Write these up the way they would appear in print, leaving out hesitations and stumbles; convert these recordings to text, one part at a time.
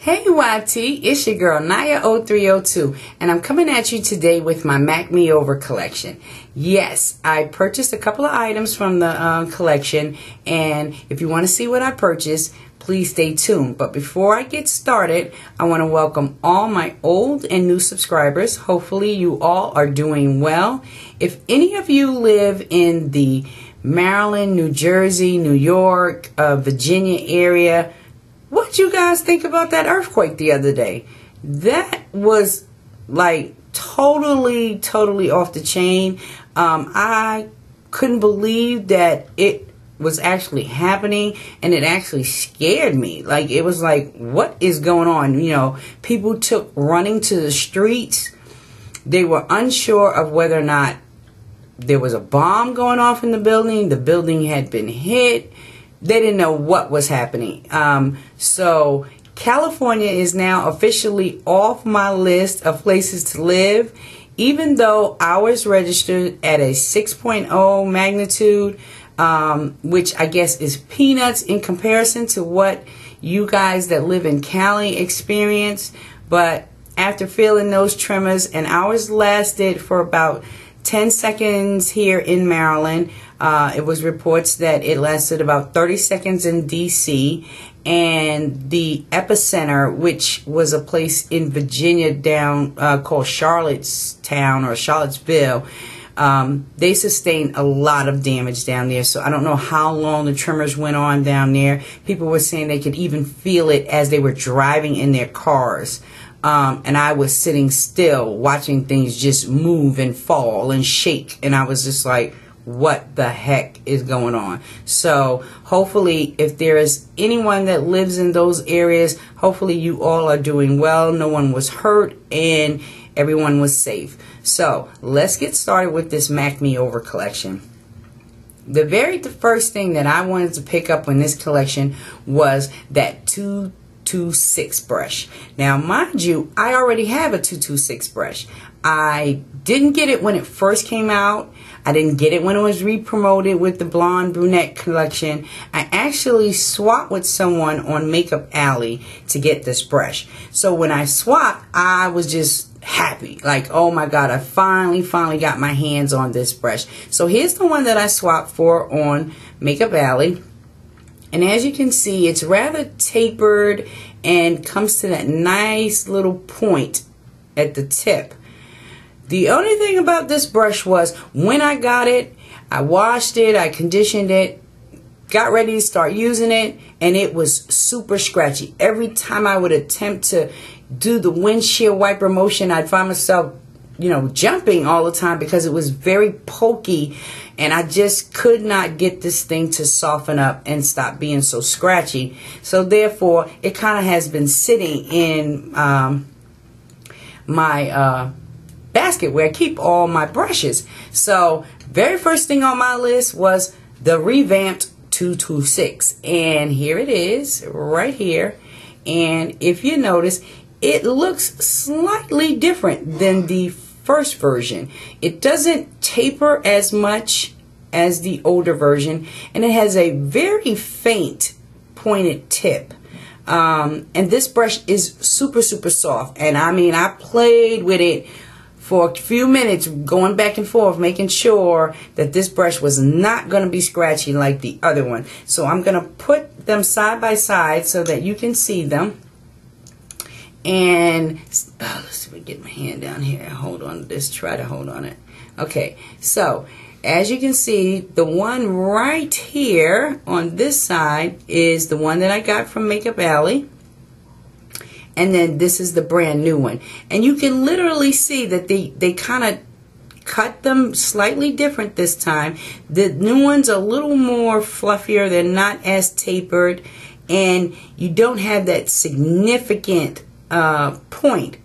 Hey YT, it's your girl Naya0302, and I'm coming at you today with my Mac Me Over collection. Yes, I purchased a couple of items from the collection, and if you want to see what I purchased, please stay tuned. But before I get started, I want to welcome all my old and new subscribers. Hopefully you all are doing well. If any of you live in the Maryland, New Jersey, New York, Virginia area, what you guys think about that earthquake the other day? That was like totally off the chain. I couldn't believe that it was actually happening, and it actually scared me. Like, it was like, what is going on? You know, people took running to the streets. They were unsure of whether or not there was a bomb going off in the building. The building had been hit. They didn't know what was happening. So California is now officially off my list of places to live, even though ours registered at a 6.0 magnitude, which I guess is peanuts in comparison to what you guys that live in Cali experience. But after feeling those tremors, and ours lasted for about 10 seconds here in Maryland. It was reports that it lasted about 30 seconds in DC, and the epicenter, which was a place in Virginia down called Charlottetown or Charlottesville, they sustained a lot of damage down there. So I don't know how long the tremors went on down there. People were saying they could even feel it as they were driving in their cars. And I was sitting still watching things just move and fall and shake. And I was just like, what the heck is going on? So hopefully, if there is anyone that lives in those areas, hopefully you all are doing well. No one was hurt and everyone was safe. So let's get started with this Mac Me Over collection. The first thing that I wanted to pick up in this collection was that 226 brush. Now, mind you, I already have a 226 brush. I didn't get it when it first came out. I didn't get it when it was re-promoted with the Blonde Brunette collection. I actually swapped with someone on Makeup Alley to get this brush. So when I swapped, I was just happy. Like, oh my God, I finally got my hands on this brush. So here's the one that I swapped for on Makeup Alley. And as you can see, it's rather tapered and comes to that nice little point at the tip. The only thing about this brush was when I got it, I washed it, I conditioned it, got ready to start using it, and it was super scratchy. Every time I would attempt to do the windshield wiper motion, I'd find myself, you know, jumping all the time because it was very pokey, and I just could not get this thing to soften up and stop being so scratchy. So therefore, it kind of has been sitting in my basket where I keep all my brushes. So very first thing on my list was the revamped 226, and here it is right here. And if you notice, it looks slightly different than the first version. It doesn't taper as much as the older version, and it has a very faint pointed tip. And this brush is super soft, and I mean, I played with it for a few minutes, going back and forth, making sure that this brush was not going to be scratchy like the other one. So I'm going to put them side by side so that you can see them. And let's see if we get my hand down here. Hold on to this. Try to hold on it. Okay, so as you can see, the one right here on this side is the one that I got from Makeup Alley. And then this is the brand new one. And you can literally see that they kind of cut them slightly different this time. The new one's a little more fluffier. They're not as tapered. And you don't have that significant point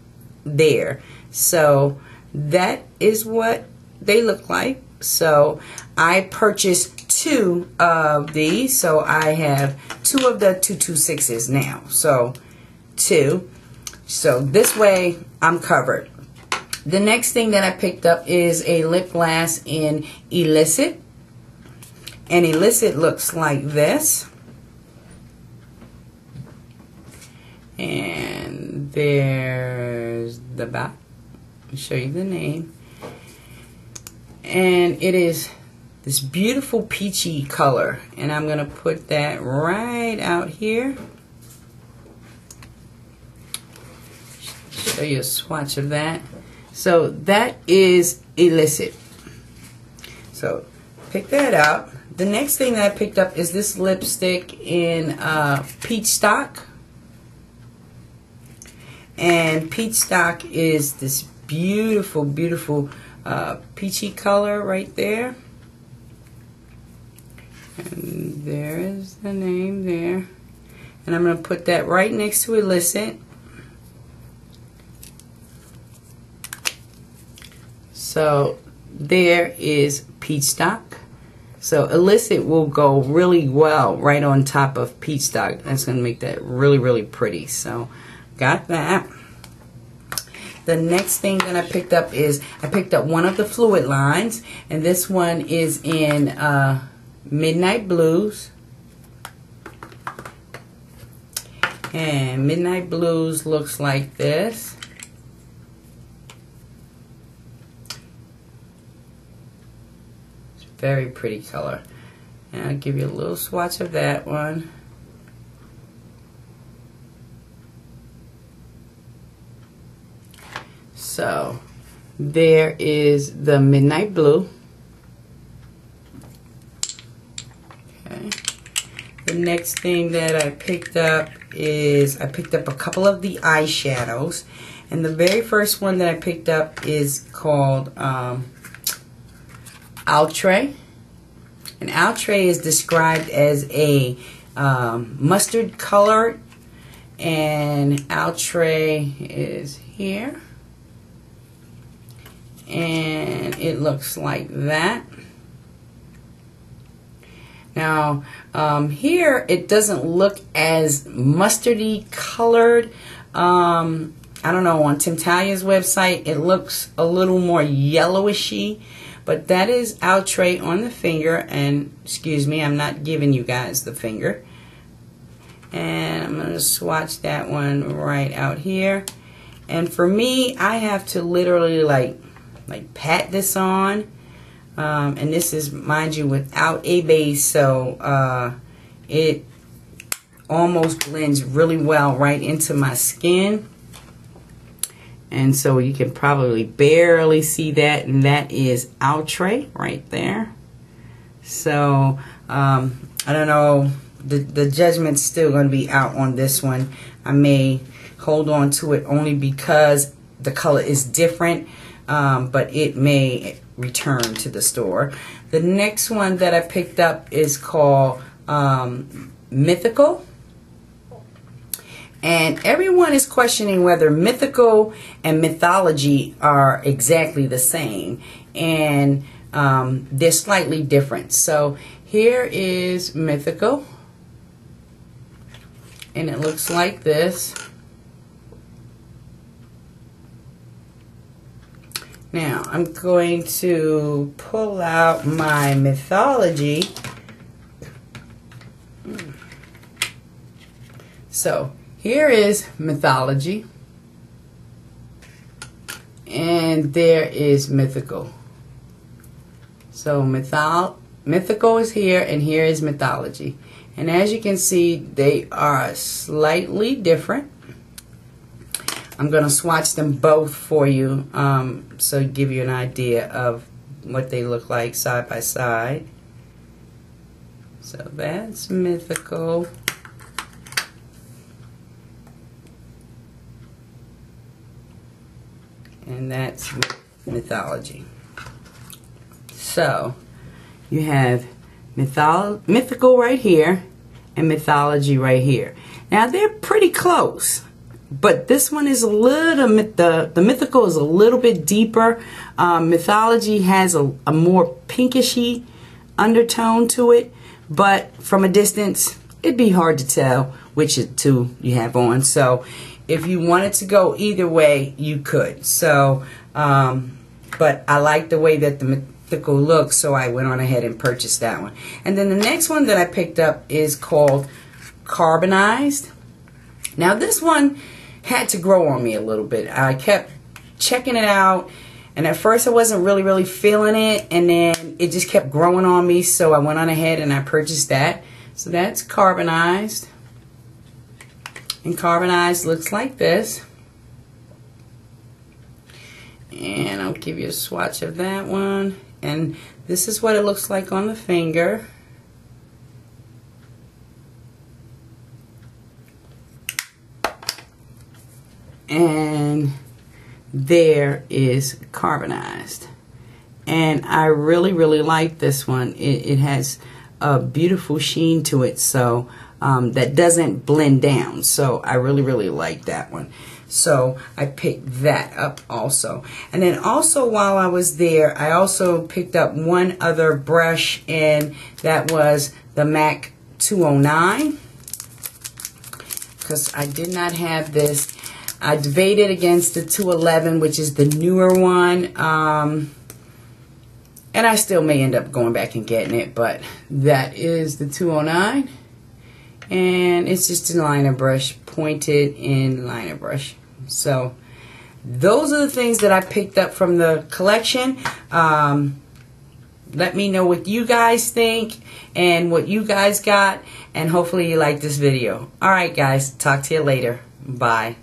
there. So that is what they look like. So I purchased 2 of these. So I have 2 of the 226s now. So 2. So this way I'm covered. The next thing that I picked up is a lip gloss in Illicit. And Illicit looks like this. And there's the back. I'll show you the name. And it is this beautiful peachy color. And I'm going to put that right out here. Show you a swatch of that. So that is Illicit. So pick that out. The next thing that I picked up is this lipstick in Peach Stock. And Peach Stock is this beautiful, beautiful peachy color right there. And there is the name there. And I'm going to put that right next to Illicit. So there is Peach Stock. So Illicit will go really well right on top of Peach Stock. That's going to make that really, really pretty. So got that. The next thing that I picked up is I picked up one of the fluid lines, and this one is in Midnight Blues. And Midnight Blues looks like this. It's a very pretty color. And I'll give you a little swatch of that one. So there is the Midnight Blue. Okay. The next thing that I picked up is I picked up a couple of the eyeshadows, and the very first one that I picked up is called Outre. And Outre is described as a mustard color, and Outre is here. And it looks like that. Now, here it doesn't look as mustardy colored. I don't know, on Temptalia's website it looks a little more yellowishy, but that is Outre on the finger. And excuse me, I'm not giving you guys the finger. And I'm going to swatch that one right out here. And for me, I have to literally like pat this on, and this is, mind you, without a base, so it almost blends really well right into my skin, and so you can probably barely see that, and that is Outre right there. So I don't know, the judgment's still going to be out on this one. I may hold on to it only because the color is different. But it may return to the store. The next one that I picked up is called Mythical. And everyone is questioning whether Mythical and Mythology are exactly the same. And they're slightly different. So here is Mythical. And it looks like this. Now, I'm going to pull out my Mythology. So, here is Mythology. And there is Mythical. So, Mythical is here, and here is Mythology. And as you can see, they are slightly different. I'm going to swatch them both for you, so give you an idea of what they look like side by side. So that's Mythical. And that's Mythology. So you have Mythical right here and Mythology right here. Now they're pretty close. But this one is a little, the Mythical is a little bit deeper. Mythology has a more pinkishy undertone to it. But from a distance, it'd be hard to tell which two you have on. So if you wanted to go either way, you could. So, but I like the way that the Mythical looks, so I went on ahead and purchased that one. And then the next one that I picked up is called Carbonized. Now this one had to grow on me a little bit. I kept checking it out, and at first I wasn't really feeling it, and then it just kept growing on me, so I went on ahead and I purchased that. So that's carbonized, and carbonized looks like this. And I'll give you a swatch of that one, and this is what it looks like on the finger. And there is carbonized, and I really like this one. It has a beautiful sheen to it, so that doesn't blend down, so I really like that one. So I picked that up also. And then also while I was there, I also picked up one other brush, and that was the MAC 209, because I did not have this. I debated against the 211, which is the newer one, and I still may end up going back and getting it, but that is the 209, and it's just a liner brush, pointed in liner brush. So those are the things that I picked up from the collection. Let me know what you guys think and what you guys got, and hopefully you like this video. Alright guys, talk to you later. Bye.